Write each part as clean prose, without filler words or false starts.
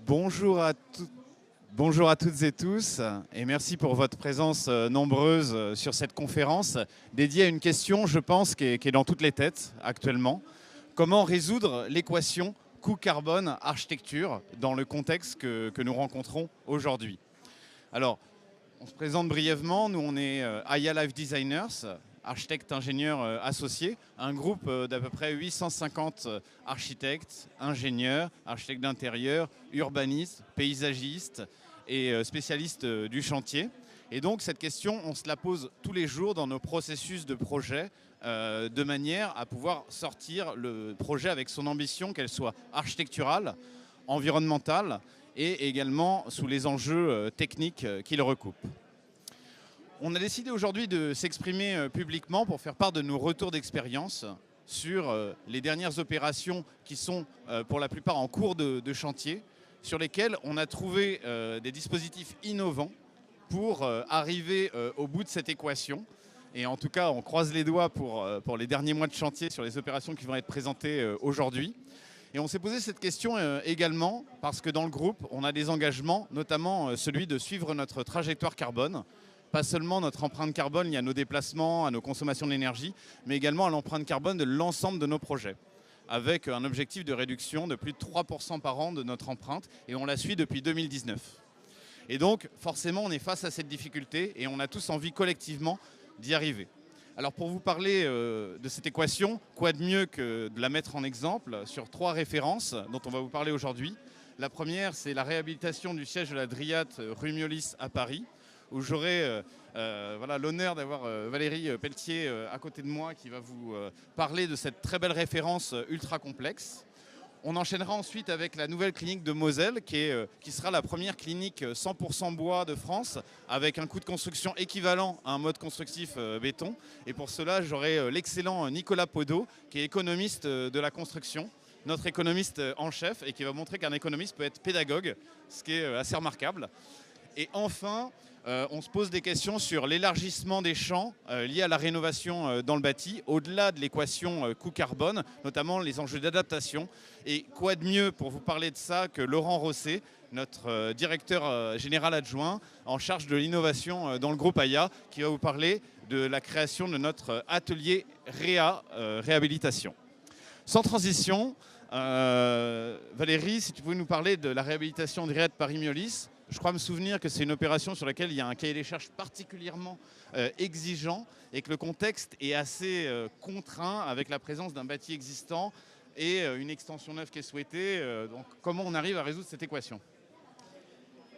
Bonjour bonjour à toutes et tous et merci pour votre présence nombreuse sur cette conférence dédiée à une question, je pense, qui est dans toutes les têtes actuellement. Comment résoudre l'équation coût-carbone-architecture dans le contexte que nous rencontrons aujourd'hui? Alors, on se présente brièvement. Nous, on est Aya Life Designers, architectes ingénieurs associés, un groupe d'à peu près 850 architectes, ingénieurs, architectes d'intérieur, urbanistes, paysagistes et spécialistes du chantier. Et donc cette question, on se la pose tous les jours dans nos processus de projet de manière à pouvoir sortir le projet avec son ambition, qu'elle soit architecturale, environnementale et également sous les enjeux techniques qu'il recoupe. On a décidé aujourd'hui de s'exprimer publiquement pour faire part de nos retours d'expérience sur les dernières opérations qui sont pour la plupart en cours de chantier, sur lesquelles on a trouvé des dispositifs innovants pour arriver au bout de cette équation. Et en tout cas, on croise les doigts pour les derniers mois de chantier sur les opérations qui vont être présentées aujourd'hui. Et on s'est posé cette question également parce que dans le groupe, on a des engagements, notamment celui de suivre notre trajectoire carbone. Pas seulement notre empreinte carbone liée à nos déplacements, à nos consommations d'énergie, mais également à l'empreinte carbone de l'ensemble de nos projets, avec un objectif de réduction de plus de 3% par an de notre empreinte, et on la suit depuis 2019. Et donc, forcément, on est face à cette difficulté, et on a tous envie collectivement d'y arriver. Alors pour vous parler de cette équation, quoi de mieux que de la mettre en exemple sur 3 références dont on va vous parler aujourd'hui. La première, c'est la réhabilitation du siège de la Dryat rue Miolis à Paris, où j'aurai l'honneur d'avoir Valérie Pelletier à côté de moi qui va vous parler de cette très belle référence ultra complexe. On enchaînera ensuite avec la nouvelle clinique de Moselle qui sera la première clinique 100% bois de France avec un coût de construction équivalent à un mode constructif béton. Et pour cela, j'aurai l'excellent Nicolas Podeau qui est économiste de la construction, notre économiste en chef et qui va montrer qu'un économiste peut être pédagogue, ce qui est assez remarquable. Et enfin, on se pose des questions sur l'élargissement des champs liés à la rénovation dans le bâti, au-delà de l'équation coût-carbone, notamment les enjeux d'adaptation. Et quoi de mieux pour vous parler de ça que Laurent Rosset, notre directeur général adjoint en charge de l'innovation dans le groupe Aya, qui va vous parler de la création de notre atelier réhabilitation. Sans transition, Valérie, si tu pouvais nous parler de la réhabilitation de Dryat Paris-Miolis. Je crois me souvenir que c'est une opération sur laquelle il y a un cahier des charges particulièrement exigeant et que le contexte est assez contraint avec la présence d'un bâti existant et une extension neuve qui est souhaitée. Donc comment on arrive à résoudre cette équation?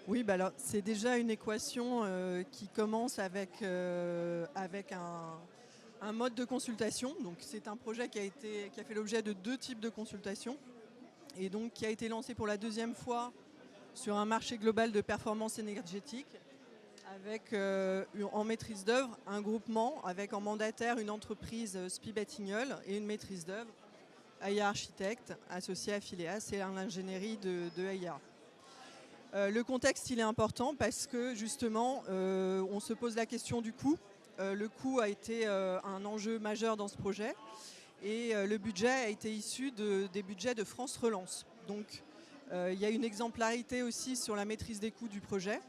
Oui, bah alors, c'est déjà une équation qui commence avec un mode de consultation. Donc c'est un projet qui a fait l'objet de 2 types de consultations et donc qui a été lancé pour la 2e fois sur un marché global de performance énergétique avec en maîtrise d'œuvre un groupement avec en mandataire une entreprise SPI Batignolles et une maîtrise d'œuvre Aya Architecte associée à Phileas et à l'ingénierie de Aya. Le contexte il est important parce que justement on se pose la question du coût. Le coût a été un enjeu majeur dans ce projet et le budget a été issu des budgets de France Relance. Donc il y a une exemplarité aussi sur la maîtrise des coûts du projet,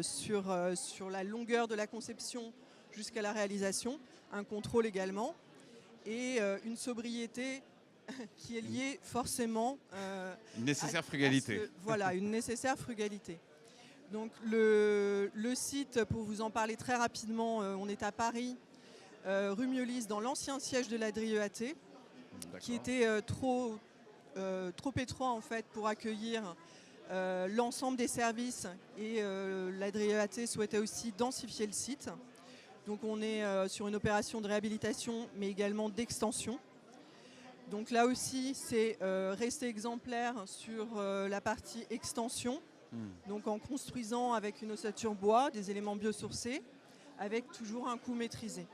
sur la longueur de la conception jusqu'à la réalisation, un contrôle également et une sobriété qui est liée forcément une nécessaire frugalité. Voilà, une nécessaire frugalité. Donc le site, pour vous en parler très rapidement, on est à Paris, rue Miolis, dans l'ancien siège de la Dryat, qui était trop étroit en fait pour accueillir l'ensemble des services et la Dryat souhaitait aussi densifier le site. Donc on est sur une opération de réhabilitation mais également d'extension. Donc là aussi c'est rester exemplaire sur la partie extension, donc en construisant avec une ossature bois, des éléments biosourcés, avec toujours un coût maîtrisé.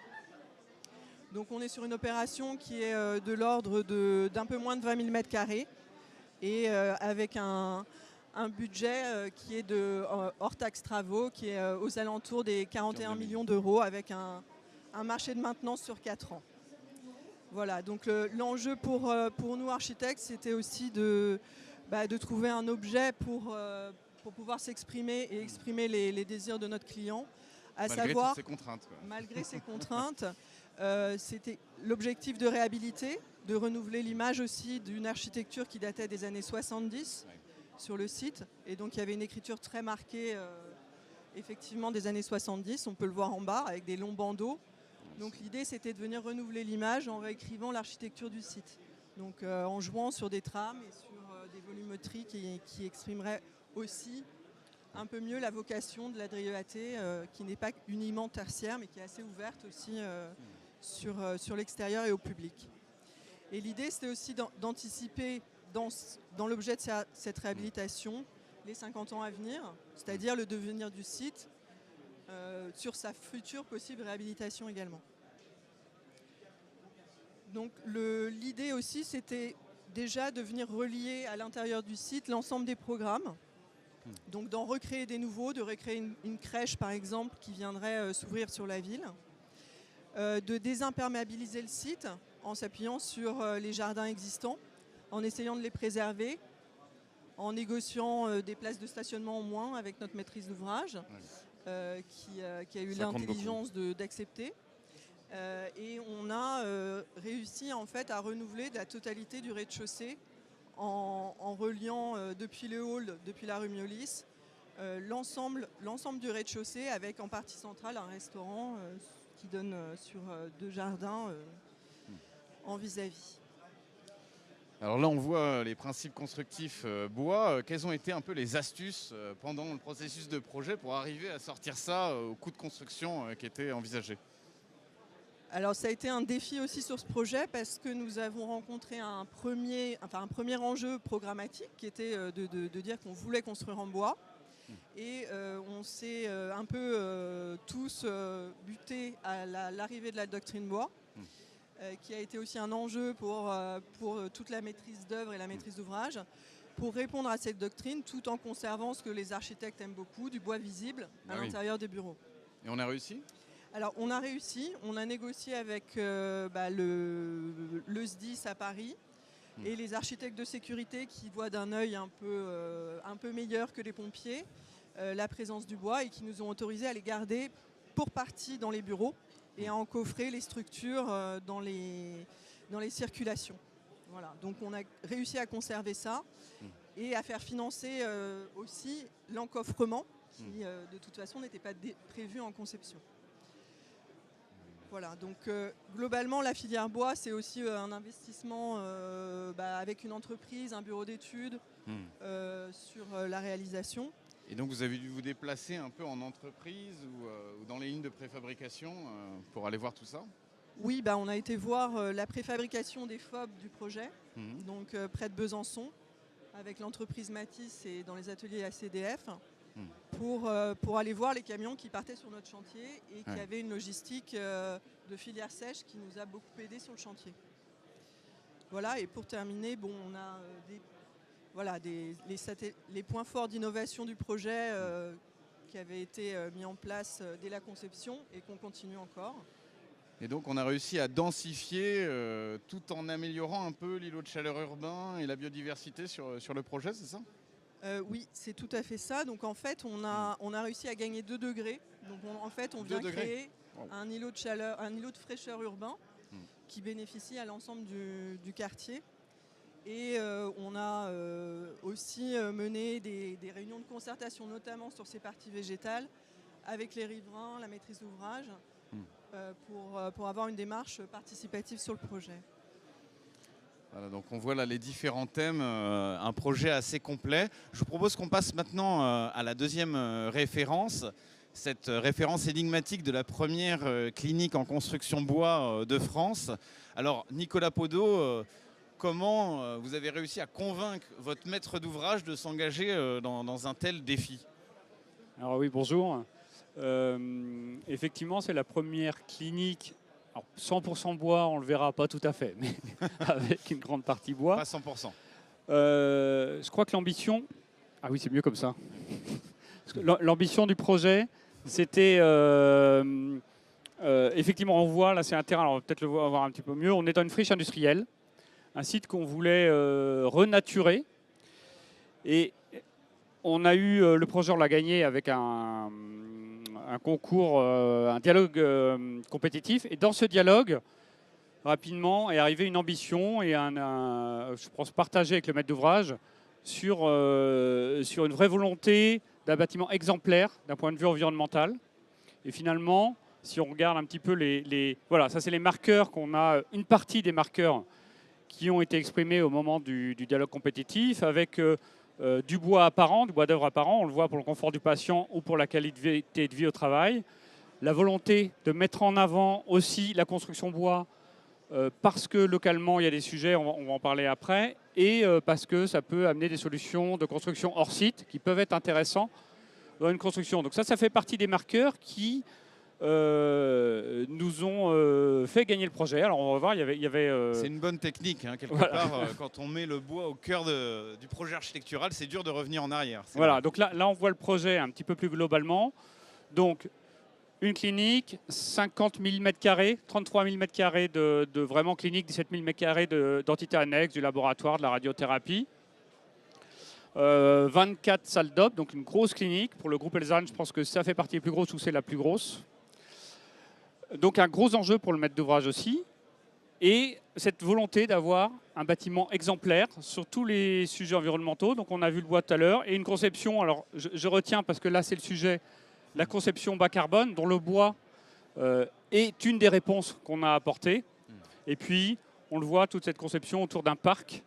Donc on est sur une opération qui est de l'ordre d'un peu moins de 20 000 m² et avec un budget qui est hors taxe travaux, qui est aux alentours des 41 millions d'euros avec un marché de maintenance sur 4 ans. Voilà, donc l'enjeu pour nous architectes, c'était aussi de de trouver un objet pour pouvoir s'exprimer et exprimer les désirs de notre client. Malgré toutes ces contraintes. Malgré ces contraintes, c'était l'objectif de réhabiliter, de renouveler l'image aussi d'une architecture qui datait des années 70 sur le site. Et donc il y avait une écriture très marquée effectivement des années 70, on peut le voir en bas avec des longs bandeaux. Donc l'idée c'était de venir renouveler l'image en réécrivant l'architecture du site. Donc en jouant sur des trames et sur des volumétries qui exprimeraient aussi un peu mieux la vocation de la DRIEAT, qui n'est pas uniquement tertiaire mais qui est assez ouverte aussi sur l'extérieur et au public. Et l'idée c'était aussi d'anticiper dans l'objet de cette réhabilitation les 50 ans à venir, c'est-à-dire le devenir du site sur sa future possible réhabilitation également. Donc l'idée aussi c'était déjà de venir relier à l'intérieur du site l'ensemble des programmes, donc d'en recréer des nouveaux, de recréer une crèche par exemple qui viendrait s'ouvrir sur la ville, de désimperméabiliser le site en s'appuyant sur les jardins existants, en essayant de les préserver, en négociant des places de stationnement en moins avec notre maîtrise d'ouvrage, qui a eu l'intelligence d'accepter. Et on a réussi en fait à renouveler la totalité du rez-de-chaussée en reliant depuis le hall, depuis la rue Miolis, l'ensemble du rez-de-chaussée avec en partie centrale un restaurant qui donne sur 2 jardins en vis-à-vis. Alors là, on voit les principes constructifs bois. Quelles ont été un peu les astuces pendant le processus de projet pour arriver à sortir ça au coût de construction qui était envisagé? Alors ça a été un défi aussi sur ce projet parce que nous avons rencontré un premier enjeu programmatique qui était de dire qu'on voulait construire en bois. Et on s'est un peu tous butés à l'arrivée de la doctrine bois. Qui a été aussi un enjeu pour toute la maîtrise d'œuvre et la maîtrise d'ouvrage, pour répondre à cette doctrine tout en conservant ce que les architectes aiment beaucoup, du bois visible à l'intérieur des bureaux. Et on a réussi ? Alors on a réussi, on a négocié avec le SDIS à Paris et les architectes de sécurité qui voient d'un œil un peu meilleur que les pompiers la présence du bois et qui nous ont autorisé à les garder pour partie dans les bureaux et à encoffrer les structures dans les circulations. Voilà. Donc on a réussi à conserver ça et à faire financer aussi l'encoffrement qui de toute façon n'était pas prévu en conception. Voilà, donc globalement la filière bois c'est aussi un investissement avec une entreprise, un bureau d'études sur la réalisation. Et donc vous avez dû vous déplacer un peu en entreprise ou dans les lignes de préfabrication pour aller voir tout ça? Oui, on a été voir la préfabrication des FOB du projet, donc près de Besançon, avec l'entreprise Matisse et dans les ateliers ACDF, pour aller voir les camions qui partaient sur notre chantier et qui avaient une logistique de filière sèche qui nous a beaucoup aidé sur le chantier. Voilà, et pour terminer, on a les points forts d'innovation du projet qui avaient été mis en place dès la conception et qu'on continue encore. Et donc on a réussi à densifier tout en améliorant un peu l'îlot de chaleur urbain et la biodiversité sur le projet, c'est ça? Oui, c'est tout à fait ça. Donc en fait, on a réussi à gagner 2 degrés. Donc on vient créer un îlot de chaleur, un îlot de fraîcheur urbain qui bénéficie à l'ensemble du quartier. Et on a aussi mené des réunions de concertation, notamment sur ces parties végétales, avec les riverains, la maîtrise d'ouvrage, pour avoir une démarche participative sur le projet. Voilà, donc on voit là les différents thèmes, un projet assez complet. Je vous propose qu'on passe maintenant à la deuxième référence, cette référence énigmatique de la première clinique en construction bois de France. Alors Nicolas Podot, comment vous avez réussi à convaincre votre maître d'ouvrage de s'engager dans un tel défi? Alors oui, bonjour. Effectivement, c'est la première clinique. Alors, 100% bois, on ne le verra pas tout à fait, mais avec une grande partie bois. Pas 100%. Je crois que l'ambition... Ah oui, c'est mieux comme ça. L'ambition du projet, c'était... effectivement, on voit, là c'est un terrain, alors on va peut-être le voir un petit peu mieux. On est dans une friche industrielle, un site qu'on voulait renaturer. Et on a eu, le projet, on l'a gagné avec un concours, un dialogue compétitif. Et dans ce dialogue, rapidement, est arrivée une ambition et je pense, partagé avec le maître d'ouvrage sur une vraie volonté d'un bâtiment exemplaire d'un point de vue environnemental. Et finalement, si on regarde un petit peu voilà, ça c'est les marqueurs qu'on a, une partie des marqueurs qui ont été exprimés au moment du dialogue compétitif, avec du bois apparent, du bois d'œuvre apparent, on le voit pour le confort du patient ou pour la qualité de vie au travail. La volonté de mettre en avant aussi la construction bois, parce que localement il y a des sujets, on va en parler après, et parce que ça peut amener des solutions de construction hors site qui peuvent être intéressants dans une construction. Donc ça fait partie des marqueurs qui nous ont fait gagner le projet. Alors on va voir, il y avait C'est une bonne technique, hein, quelque voilà. part. Quand on met le bois au cœur du projet architectural, c'est dur de revenir en arrière. Voilà, vrai. donc là on voit le projet un petit peu plus globalement. Donc une clinique, 50 000 m², 33 000 m² de vraiment clinique, 17 000 m² d'entités annexes, du laboratoire, de la radiothérapie. 24 salles d'op, donc une grosse clinique. Pour le groupe Elsan, je pense que ça fait partie des plus grosses ou c'est la plus grosse. Donc un gros enjeu pour le maître d'ouvrage aussi. Et cette volonté d'avoir un bâtiment exemplaire sur tous les sujets environnementaux. Donc on a vu le bois tout à l'heure. Et une conception, alors je retiens parce que là c'est le sujet, la conception bas carbone, dont le bois est une des réponses qu'on a apportées. Et puis, on le voit, toute cette conception autour d'un parc.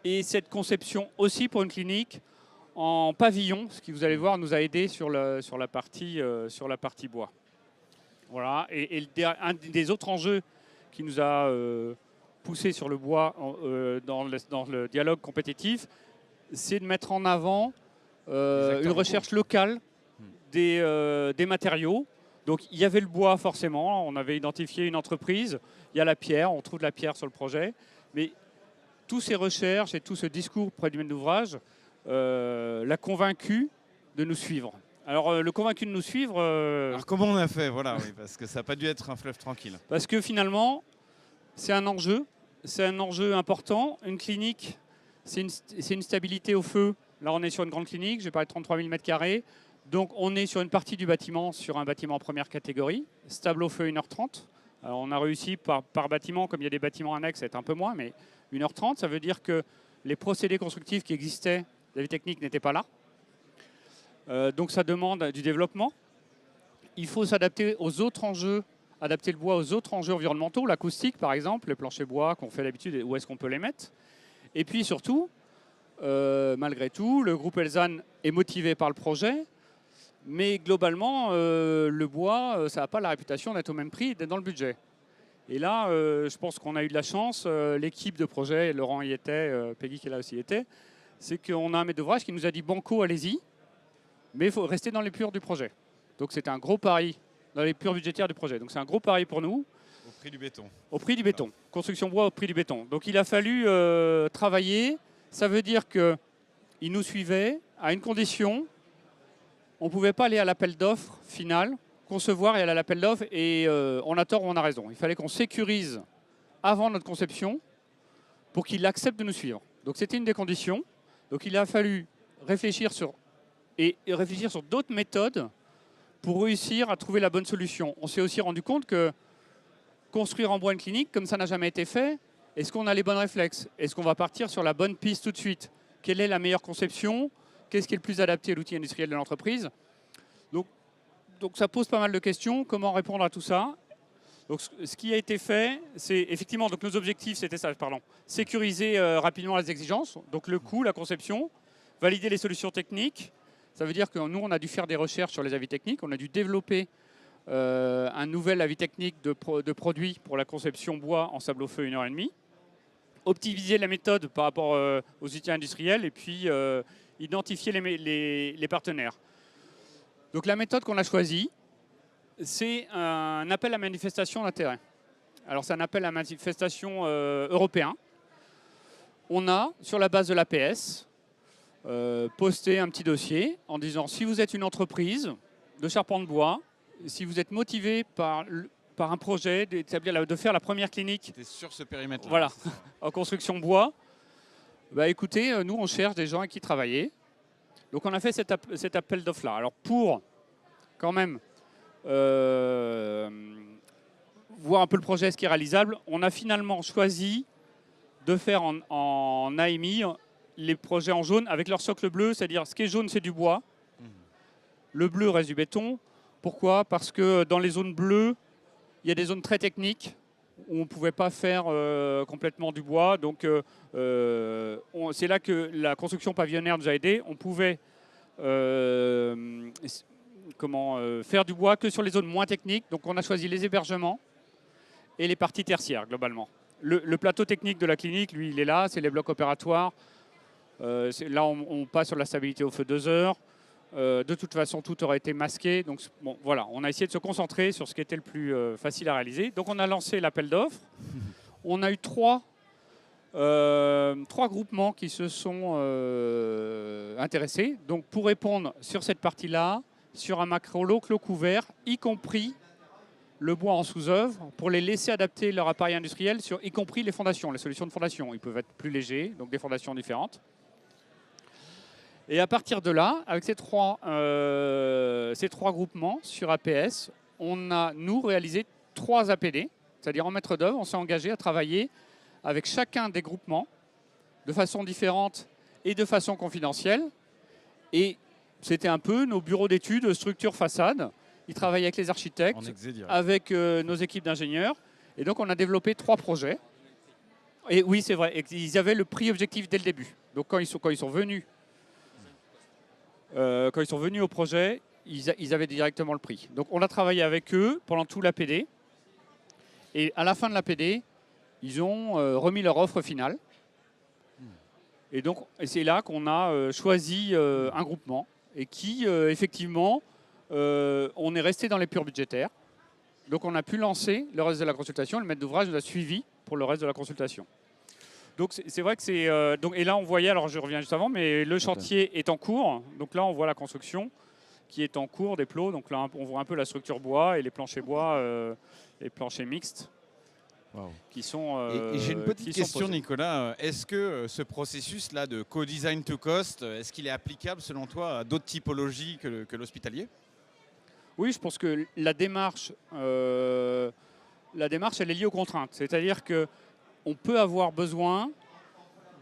Et cette conception aussi pour une clinique en pavillon, ce qui, vous allez voir, nous a aidé sur la partie bois. Voilà. Et un des autres enjeux qui nous a poussé sur le bois dans le dialogue compétitif, c'est de mettre en avant une recherche locale des matériaux. Donc il y avait le bois forcément, on avait identifié une entreprise, il y a la pierre, on trouve de la pierre sur le projet, mais toutes ces recherches et tout ce discours près du maître d'ouvrage l'a convaincu de nous suivre. Alors le convaincu de nous suivre... Alors comment on a fait, voilà, oui, parce que ça n'a pas dû être un fleuve tranquille. Parce que finalement, c'est un enjeu important. Une clinique, c'est une stabilité au feu. Là on est sur une grande clinique, j'ai parlé de 33 000 m². Donc on est sur une partie du bâtiment, sur un bâtiment première catégorie, stable au feu 1h30. Alors on a réussi par bâtiment, comme il y a des bâtiments annexes, à être un peu moins, mais 1h30, ça veut dire que les procédés constructifs qui existaient, la vie technique n'était pas là. Donc ça demande du développement. Il faut s'adapter aux autres enjeux, adapter le bois aux autres enjeux environnementaux, l'acoustique par exemple, les planchers bois qu'on fait d'habitude, où est-ce qu'on peut les mettre. Et puis surtout, malgré tout, le groupe Elsan est motivé par le projet. Mais globalement, le bois, ça n'a pas la réputation d'être au même prix et d'être dans le budget. Et là, je pense qu'on a eu de la chance. L'équipe de projet, Laurent y était, Peggy qui est là aussi y était, c'est qu'on a un maître d'ouvrage qui nous a dit banco, allez-y, mais il faut rester dans les purs du projet. Donc c'était un gros pari dans les purs budgétaires du projet. Donc c'est un gros pari pour nous. Au prix du béton. Au prix du béton. Construction bois au prix du béton. Donc il a fallu travailler. Ça veut dire qu'il nous suivait à une condition. On ne pouvait pas aller à l'appel d'offres final, concevoir et aller à l'appel d'offres, et on a tort ou on a raison. Il fallait qu'on sécurise avant notre conception pour qu'il accepte de nous suivre. Donc c'était une des conditions. Donc il a fallu réfléchir sur d'autres méthodes pour réussir à trouver la bonne solution. On s'est aussi rendu compte que construire en bois une clinique, comme ça n'a jamais été fait, est-ce qu'on a les bons réflexes? Est-ce qu'on va partir sur la bonne piste tout de suite? Quelle est la meilleure conception? Qu'est-ce qui est le plus adapté à l'outil industriel de l'entreprise? Donc ça pose pas mal de questions. Comment répondre à tout ça? Donc ce qui a été fait, c'est effectivement, donc nos objectifs, c'était ça, pardon. Sécuriser rapidement les exigences, donc le coût, la conception, valider les solutions techniques. Ça veut dire que nous, on a dû faire des recherches sur les avis techniques. On a dû développer un nouvel avis technique de produit pour la conception bois en sable au feu 1h30. Optimiser la méthode par rapport aux outils industriels et puis identifier les partenaires. Donc la méthode qu'on a choisie, c'est un appel à manifestation d'intérêt. Alors c'est un appel à manifestation européen. On a, sur la base de l'APS, posté un petit dossier en disant si vous êtes une entreprise de charpente bois, si vous êtes motivé par un projet de faire la première clinique sur ce périmètre-là. Voilà, en construction bois, Bah écoutez, nous on cherche des gens avec qui travailler. Donc on a fait cet appel d'offres-là. Alors pour quand même voir un peu le projet, ce qui est réalisable, on a finalement choisi de faire en AMI les projets en jaune avec leur socle bleu, c'est-à-dire ce qui est jaune c'est du bois, le bleu reste du béton. Pourquoi? Parce que dans les zones bleues, il y a des zones très techniques où on ne pouvait pas faire complètement du bois. Donc c'est là que la construction pavillonnaire nous a aidés. On pouvait faire du bois que sur les zones moins techniques. Donc on a choisi les hébergements et les parties tertiaires globalement. Le plateau technique de la clinique, lui, il est là, c'est les blocs opératoires. Là, on passe sur la stabilité au feu 2 heures. De toute façon, tout aurait été masqué. Donc, bon, voilà, on a essayé de se concentrer sur ce qui était le plus facile à réaliser. Donc, on a lancé l'appel d'offres. On a eu trois groupements qui se sont intéressés. Donc, pour répondre sur cette partie-là, sur un macrolo clos couvert, y compris le bois en sous-œuvre, pour les laisser adapter leur appareil industriel, y compris les fondations, les solutions de fondation. Ils peuvent être plus légers, donc des fondations différentes. Et à partir de là, avec ces trois groupements sur APS, on a, nous, réalisé 3 APD, c'est-à-dire en maître d'œuvre, on s'est engagé à travailler avec chacun des groupements de façon différente et de façon confidentielle. Et c'était un peu nos bureaux d'études, structure façade. Ils travaillaient avec les architectes, avec nos équipes d'ingénieurs. Et donc, on a développé 3 projets. Et oui, c'est vrai, ils avaient le prix objectif dès le début. Donc, quand ils sont venus au projet, ils avaient directement le prix. Donc on a travaillé avec eux pendant tout l'APD. Et à la fin de l'APD, ils ont remis leur offre finale. Et donc c'est là qu'on a choisi un groupement et qui, effectivement, on est resté dans les purs budgétaires. Donc on a pu lancer le reste de la consultation. Le maître d'ouvrage nous a suivis pour le reste de la consultation. Donc c'est vrai que c'est... et là on voyait, alors je reviens juste avant, mais le chantier est en cours. Donc là on voit la construction qui est en cours des plots. Donc là on voit un peu la structure bois et les planchers bois, les planchers mixtes. Wow. Qui sont... et j'ai une petite question Nicolas. Est-ce que ce processus-là de co-design to cost, est-ce qu'il est applicable selon toi à d'autres typologies que l'hospitalier? Oui, je pense que la démarche elle est liée aux contraintes. C'est-à-dire que on peut avoir besoin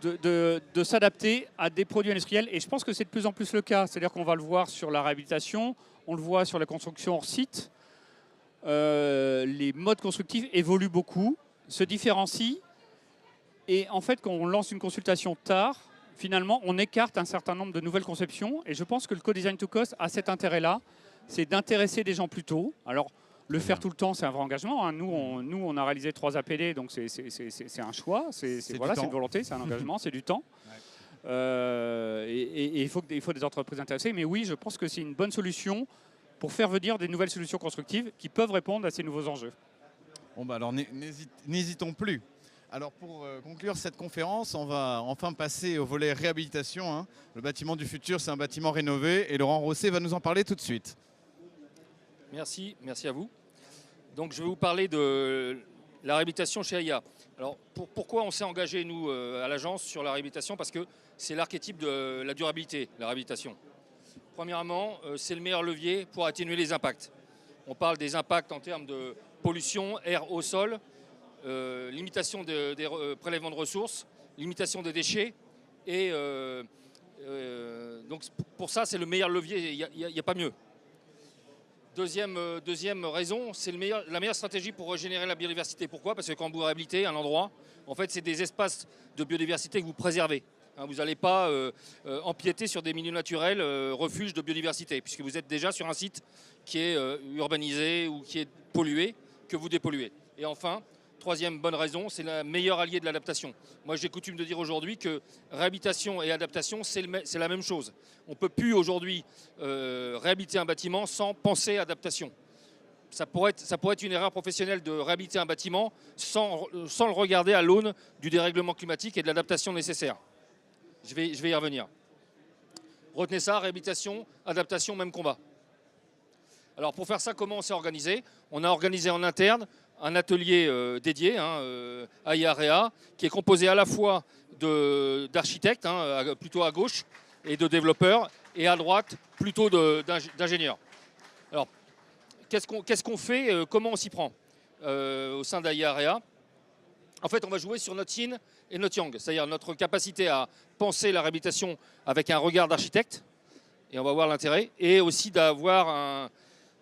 de s'adapter à des produits industriels. Et je pense que c'est de plus en plus le cas. C'est-à-dire qu'on va le voir sur la réhabilitation, on le voit sur la construction hors site. Les modes constructifs évoluent beaucoup, se différencient. Et en fait, quand on lance une consultation tard, finalement, on écarte un certain nombre de nouvelles conceptions. Et je pense que le co-design to cost a cet intérêt-là, c'est d'intéresser des gens plus tôt. Alors, le faire tout le temps, c'est un vrai engagement. Hein. Nous, on a réalisé 3 APD, donc c'est un choix, c'est une volonté, c'est un engagement, c'est du temps. Ouais. Et il faut des entreprises intéressées. Mais oui, je pense que c'est une bonne solution pour faire venir des nouvelles solutions constructives qui peuvent répondre à ces nouveaux enjeux. Bon, bah alors n'hésitons plus. Alors pour conclure cette conférence, on va enfin passer au volet réhabilitation. Hein. Le bâtiment du futur, c'est un bâtiment rénové et Laurent Rosset va nous en parler tout de suite. Merci à vous. Donc je vais vous parler de la réhabilitation chez AIA. Alors pourquoi on s'est engagé nous à l'agence sur la réhabilitation? Parce que c'est l'archétype de la durabilité, la réhabilitation. Premièrement, c'est le meilleur levier pour atténuer les impacts. On parle des impacts en termes de pollution, air, eau, sol, limitation des prélèvements de ressources, limitation des déchets. Et donc pour ça, c'est le meilleur levier, il n'y a pas mieux. Deuxième raison, c'est la meilleure stratégie pour régénérer la biodiversité. Pourquoi? Parce que quand vous réhabilitez un endroit, en fait, c'est des espaces de biodiversité que vous préservez. Hein, vous n'allez pas empiéter sur des milieux naturels, refuges de biodiversité, puisque vous êtes déjà sur un site qui est urbanisé ou qui est pollué, que vous dépolluez. Et enfin, troisième bonne raison, c'est le meilleur allié de l'adaptation. Moi, j'ai coutume de dire aujourd'hui que réhabilitation et adaptation, c'est la même chose. On ne peut plus aujourd'hui réhabiliter un bâtiment sans penser adaptation. Ça pourrait être une erreur professionnelle de réhabiliter un bâtiment sans le regarder à l'aune du dérèglement climatique et de l'adaptation nécessaire. Je vais y revenir. Retenez ça, réhabilitation, adaptation, même combat. Alors pour faire ça, comment on s'est organisé? On a organisé en interne un atelier dédié, à IAREA, qui est composé à la fois d'architectes, plutôt à gauche, et de développeurs, et à droite, plutôt d'ingénieurs. Alors, qu'est-ce qu'on fait, comment on s'y prend au sein d'IAREA? En fait, on va jouer sur notre yin et notre yang, c'est-à-dire notre capacité à penser la réhabilitation avec un regard d'architecte, et on va voir l'intérêt, et aussi d'avoir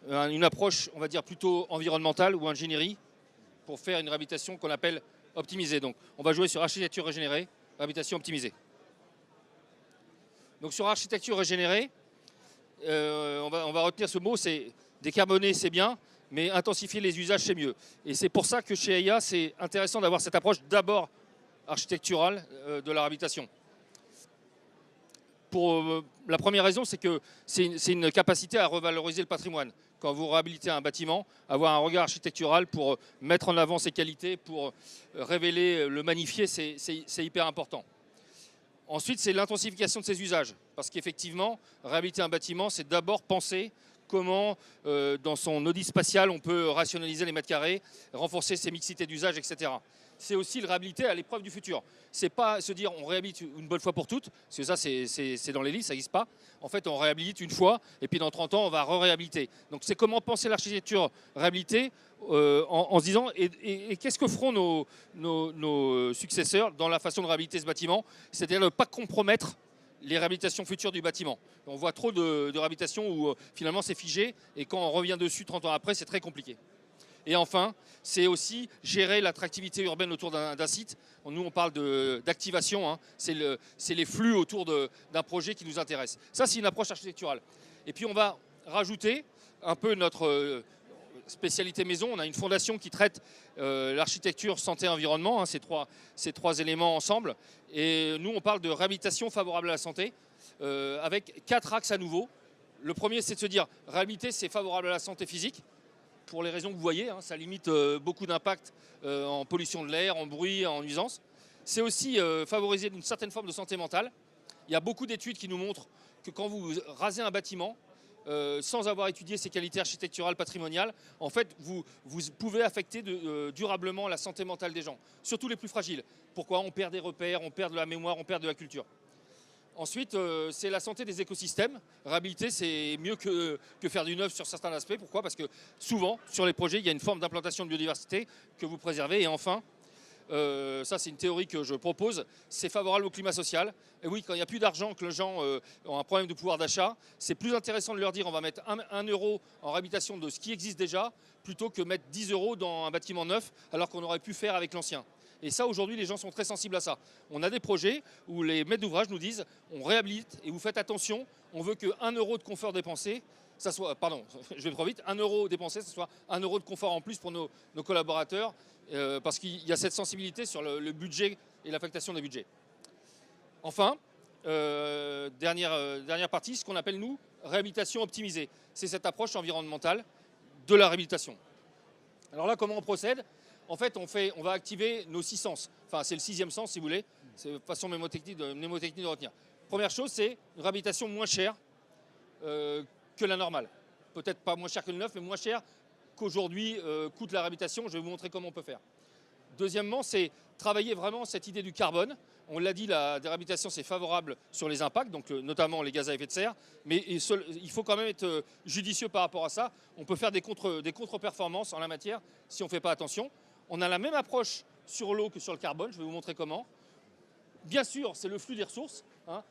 une approche, on va dire, plutôt environnementale ou ingénierie pour faire une réhabilitation qu'on appelle optimisée. Donc, on va jouer sur architecture régénérée, réhabilitation optimisée. Donc, sur architecture régénérée, on va retenir ce mot, c'est décarboner, c'est bien, mais intensifier les usages, c'est mieux. Et c'est pour ça que chez AIA, c'est intéressant d'avoir cette approche d'abord architecturale de la réhabilitation. Pour la première raison, c'est que c'est une capacité à revaloriser le patrimoine. Quand vous réhabilitez un bâtiment, avoir un regard architectural pour mettre en avant ses qualités, pour révéler, le magnifier, c'est hyper important. Ensuite, c'est l'intensification de ses usages. Parce qu'effectivement, réhabiliter un bâtiment, c'est d'abord penser comment, dans son audit spatial, on peut rationaliser les mètres carrés, renforcer ses mixités d'usage, etc. C'est aussi le réhabiliter à l'épreuve du futur. C'est pas se dire on réhabilite une bonne fois pour toutes, parce que ça c'est dans les livres, ça n'existe pas. En fait, on réhabilite une fois et puis dans 30 ans, on va réhabiliter. Donc c'est comment penser l'architecture réhabilitée en se disant et qu'est-ce que feront nos successeurs dans la façon de réhabiliter ce bâtiment, c'est-à-dire ne pas compromettre les réhabilitations futures du bâtiment. On voit trop de réhabilitations où finalement c'est figé et quand on revient dessus 30 ans après, c'est très compliqué. Et enfin, c'est aussi gérer l'attractivité urbaine autour d'un site. Nous, on parle d'activation, c'est les flux autour d'un projet qui nous intéresse. Ça, c'est une approche architecturale. Et puis, on va rajouter un peu notre spécialité maison. On a une fondation qui traite l'architecture, santé, environnement, ces trois éléments ensemble. Et nous, on parle de réhabilitation favorable à la santé, avec 4 axes à nouveau. Le premier, c'est de se dire, réhabiliter, c'est favorable à la santé physique. Pour les raisons que vous voyez, ça limite beaucoup d'impact en pollution de l'air, en bruit, en nuisance. C'est aussi favoriser une certaine forme de santé mentale. Il y a beaucoup d'études qui nous montrent que quand vous rasez un bâtiment, sans avoir étudié ses qualités architecturales, patrimoniales, en fait, vous pouvez affecter durablement la santé mentale des gens, surtout les plus fragiles. Pourquoi? On perd des repères, on perd de la mémoire, on perd de la culture. Ensuite, c'est la santé des écosystèmes. Réhabiliter, c'est mieux que faire du neuf sur certains aspects. Pourquoi? Parce que souvent, sur les projets, il y a une forme d'implantation de biodiversité que vous préservez. Et enfin, ça c'est une théorie que je propose, c'est favorable au climat social. Et oui, quand il n'y a plus d'argent, que les gens ont un problème de pouvoir d'achat, c'est plus intéressant de leur dire on va mettre 1 euro en réhabilitation de ce qui existe déjà, plutôt que mettre 10 euros dans un bâtiment neuf, alors qu'on aurait pu faire avec l'ancien. Et ça, aujourd'hui, les gens sont très sensibles à ça. On a des projets où les maîtres d'ouvrage nous disent on réhabilite et vous faites attention, on veut que 1 euro de confort dépensé, ça soit, pardon, je vais trop vite, 1 euro dépensé, ça soit 1 euro de confort en plus pour nos collaborateurs, parce qu'il y a cette sensibilité sur le budget et l'affectation des budgets. Enfin, dernière partie, ce qu'on appelle, nous, réhabilitation optimisée. C'est cette approche environnementale de la réhabilitation. Alors là, comment on procède? En fait, on va activer nos 6 sens. Enfin, c'est le 6e sens, si vous voulez. C'est une façon mnémotechnique de retenir. Première chose, c'est une réhabilitation moins chère que la normale. Peut-être pas moins cher que le neuf, mais moins cher qu'aujourd'hui coûte la réhabilitation. Je vais vous montrer comment on peut faire. Deuxièmement, c'est travailler vraiment cette idée du carbone. On l'a dit, la réhabilitation, c'est favorable sur les impacts, donc notamment les gaz à effet de serre. Mais il faut quand même être judicieux par rapport à ça. On peut faire des contre-performances en la matière si on ne fait pas attention. On a la même approche sur l'eau que sur le carbone. Je vais vous montrer comment. Bien sûr, c'est le flux des ressources.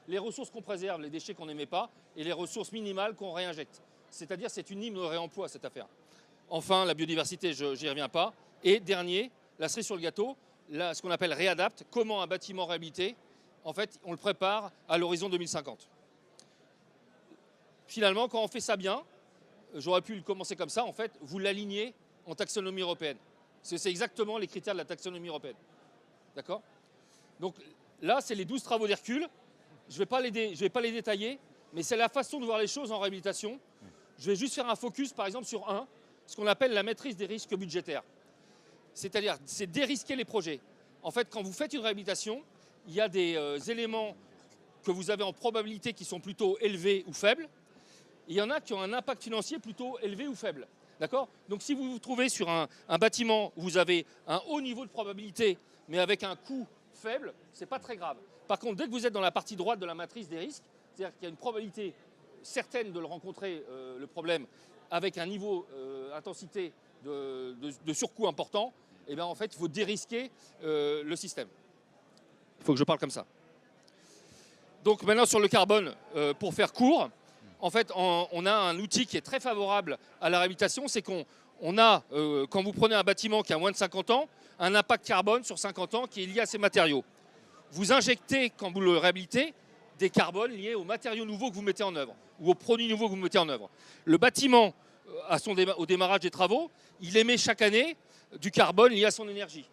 Les ressources qu'on préserve, les déchets qu'on n'émet pas, et les ressources minimales qu'on réinjecte. C'est-à-dire, c'est une hymne au réemploi, cette affaire. Enfin, la biodiversité, je n'y reviens pas. Et dernier, la cerise sur le gâteau, là, ce qu'on appelle réadapte. Comment un bâtiment réhabilité, en fait, on le prépare à l'horizon 2050. Finalement, quand on fait ça bien, j'aurais pu le commencer comme ça, en fait, vous l'alignez en taxonomie européenne. C'est exactement les critères de la taxonomie européenne. D'accord? Donc là, c'est les 12 travaux d'Hercule. Je ne vais pas les détailler, mais c'est la façon de voir les choses en réhabilitation. Je vais juste faire un focus, par exemple, sur ce qu'on appelle la maîtrise des risques budgétaires. C'est-à-dire, c'est dérisquer les projets. En fait, quand vous faites une réhabilitation, il y a des éléments que vous avez en probabilité qui sont plutôt élevés ou faibles. Il y en a qui ont un impact financier plutôt élevé ou faible. D'accord? Donc si vous vous trouvez sur un bâtiment où vous avez un haut niveau de probabilité, mais avec un coût faible, ce n'est pas très grave. Par contre, dès que vous êtes dans la partie droite de la matrice des risques, c'est-à-dire qu'il y a une probabilité certaine de le rencontrer, le problème, avec un niveau intensité de surcoût important, et bien en fait, il faut dérisquer le système. Il faut que je parle comme ça. Donc maintenant sur le carbone, pour faire court, en fait, on a un outil qui est très favorable à la réhabilitation, c'est qu'on a, quand vous prenez un bâtiment qui a moins de 50 ans, un impact carbone sur 50 ans qui est lié à ses matériaux. Vous injectez, quand vous le réhabilitez, des carbones liés aux matériaux nouveaux que vous mettez en œuvre ou aux produits nouveaux que vous mettez en œuvre. Le bâtiment, au démarrage des travaux, il émet chaque année du carbone lié à son énergie.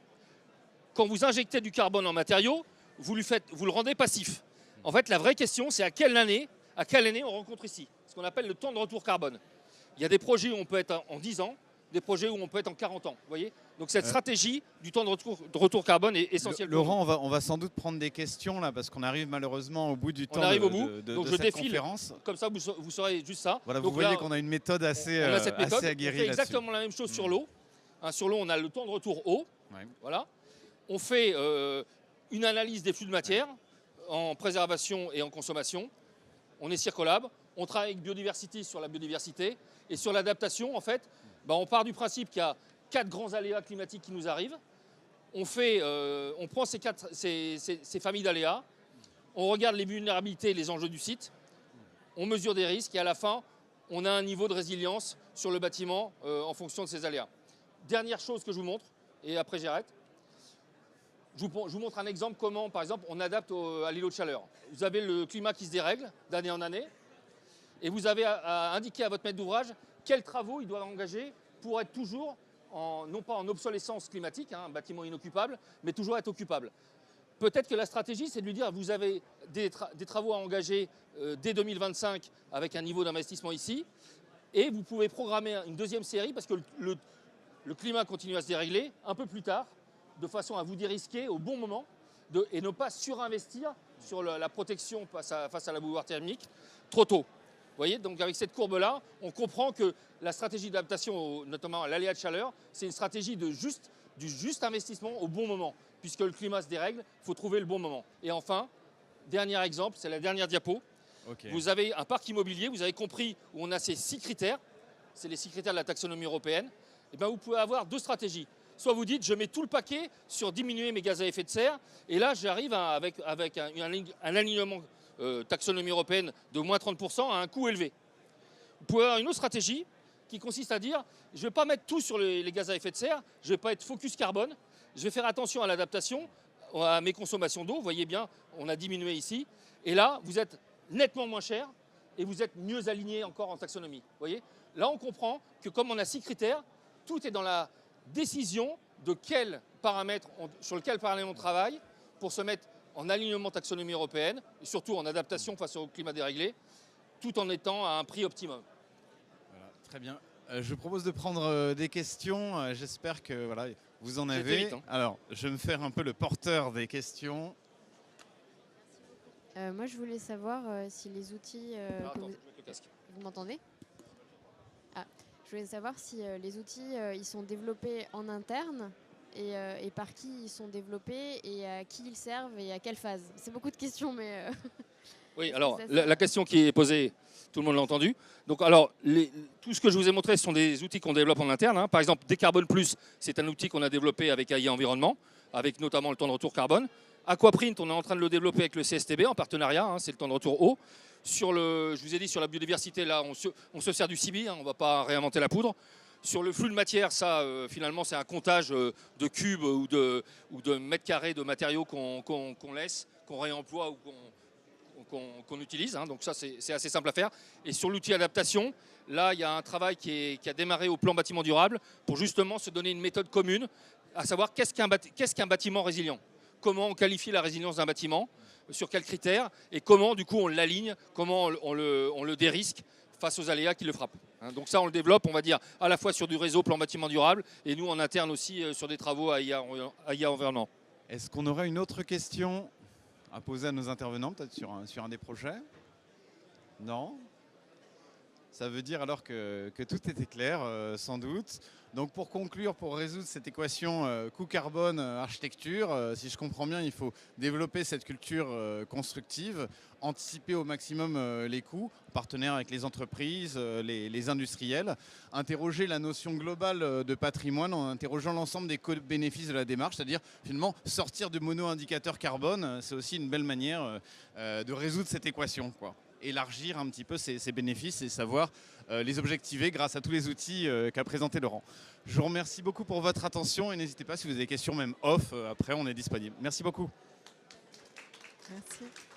Quand vous injectez du carbone en matériaux, vous le rendez passif. En fait, la vraie question, c'est à quelle année on rencontre ici, ce qu'on appelle le temps de retour carbone. Il y a des projets où on peut être en 10 ans, des projets où on peut être en 40 ans. Vous voyez, donc cette stratégie du temps de retour carbone est essentielle. Laurent, on va sans doute prendre des questions là, parce qu'on arrive malheureusement au bout du temps donc je cette défile, conférence. Comme ça, vous saurez juste ça. Voilà, donc vous voyez qu'on a une méthode assez aguerrie. On fait exactement la même chose sur l'eau. Sur l'eau, on a le temps de retour eau. Ouais. Voilà. On fait une analyse des flux de matière en préservation et en consommation. On est Circolab, on travaille avec Biodiversity sur la biodiversité et sur l'adaptation, en fait, on part du principe qu'il y a 4 grands aléas climatiques qui nous arrivent. On prend ces familles d'aléas, on regarde les vulnérabilités et les enjeux du site, on mesure des risques et à la fin, on a un niveau de résilience sur le bâtiment en fonction de ces aléas. Dernière chose que je vous montre, et après j'arrête. Je vous montre un exemple comment, par exemple, on adapte à l'îlot de chaleur. Vous avez le climat qui se dérègle d'année en année et vous avez à indiquer à votre maître d'ouvrage quels travaux il doit engager pour être toujours, non pas en obsolescence climatique, un bâtiment inoccupable, mais toujours être occupable. Peut-être que la stratégie, c'est de lui dire vous avez des travaux à engager dès 2025 avec un niveau d'investissement ici et vous pouvez programmer une deuxième série parce que le climat continue à se dérégler un peu plus tard, de façon à vous dérisquer au bon moment et ne pas surinvestir sur la protection face à la bouilloire thermique trop tôt. Vous voyez, donc avec cette courbe-là, on comprend que la stratégie d'adaptation, notamment à l'aléa de chaleur, c'est une stratégie du juste investissement au bon moment. Puisque le climat se dérègle, il faut trouver le bon moment. Et enfin, dernier exemple, c'est la dernière diapo. Okay. Vous avez un parc immobilier, vous avez compris où on a ces 6 critères, c'est les 6 critères de la taxonomie européenne. Et bien vous pouvez avoir 2 stratégies. Soit vous dites, je mets tout le paquet sur diminuer mes gaz à effet de serre, et là j'arrive avec un alignement taxonomie européenne de moins 30% à un coût élevé. Vous pouvez avoir une autre stratégie qui consiste à dire, je ne vais pas mettre tout sur les gaz à effet de serre, je ne vais pas être focus carbone, je vais faire attention à l'adaptation, à mes consommations d'eau, vous voyez bien, on a diminué ici, et là vous êtes nettement moins cher, et vous êtes mieux aligné encore en taxonomie. Vous voyez, là on comprend que comme on a 6 critères, tout est dans la décision de sur lequel paramètre on travaille pour se mettre en alignement taxonomie européenne et surtout en adaptation face au climat déréglé, tout en étant à un prix optimum. Voilà, très bien. Je propose de prendre des questions. J'espère que voilà, vous en avez. Vite, hein. Alors, je vais me faire un peu le porteur des questions. Moi, je voulais savoir si les outils... Vous m'entendez ? Je voulais savoir si les outils ils sont développés en interne et par qui ils sont développés et à qui ils servent et à quelle phase. C'est beaucoup de questions, mais... Oui, alors la question qui est posée, tout le monde l'a entendu. Donc, alors, tout ce que je vous ai montré, ce sont des outils qu'on développe en interne. Hein. Par exemple, Décarbone Plus, c'est un outil qu'on a développé avec AI Environnement, avec notamment le temps de retour carbone. Aquaprint, on est en train de le développer avec le CSTB en partenariat, hein, c'est le temps de retour eau. Je vous ai dit sur la biodiversité, là, on se sert du CIBI, hein, on ne va pas réinventer la poudre. Sur le flux de matière, ça, finalement, c'est un comptage de cubes ou de mètres carrés de matériaux qu'on laisse, qu'on réemploie ou qu'on utilise. Hein, donc ça, c'est assez simple à faire. Et sur l'outil adaptation, là, il y a un travail qui a démarré au plan bâtiment durable pour justement se donner une méthode commune, à savoir qu'est-ce qu'un bâtiment résilient. Comment on qualifie la résilience d'un bâtiment, sur quels critères, et comment du coup on l'aligne, comment on le dérisque face aux aléas qui le frappent. Hein, donc ça on le développe, on va dire, à la fois sur du réseau plan bâtiment durable, et nous en interne aussi sur des travaux à IA Environnement. Est-ce qu'on aurait une autre question à poser à nos intervenants, peut-être sur un des projets? Non? Ça veut dire alors que tout était clair, sans doute. Donc pour conclure, pour résoudre cette équation coût carbone architecture, si je comprends bien, il faut développer cette culture constructive, anticiper au maximum les coûts, partenaire avec les entreprises, les industriels, interroger la notion globale de patrimoine en interrogeant l'ensemble des bénéfices de la démarche, c'est-à-dire finalement sortir du mono-indicateur carbone, c'est aussi une belle manière de résoudre cette équation, quoi. Élargir un petit peu ces bénéfices et savoir les objectiver grâce à tous les outils qu'a présenté Laurent. Je vous remercie beaucoup pour votre attention et n'hésitez pas si vous avez des questions même off, après on est disponible. Merci beaucoup. Merci.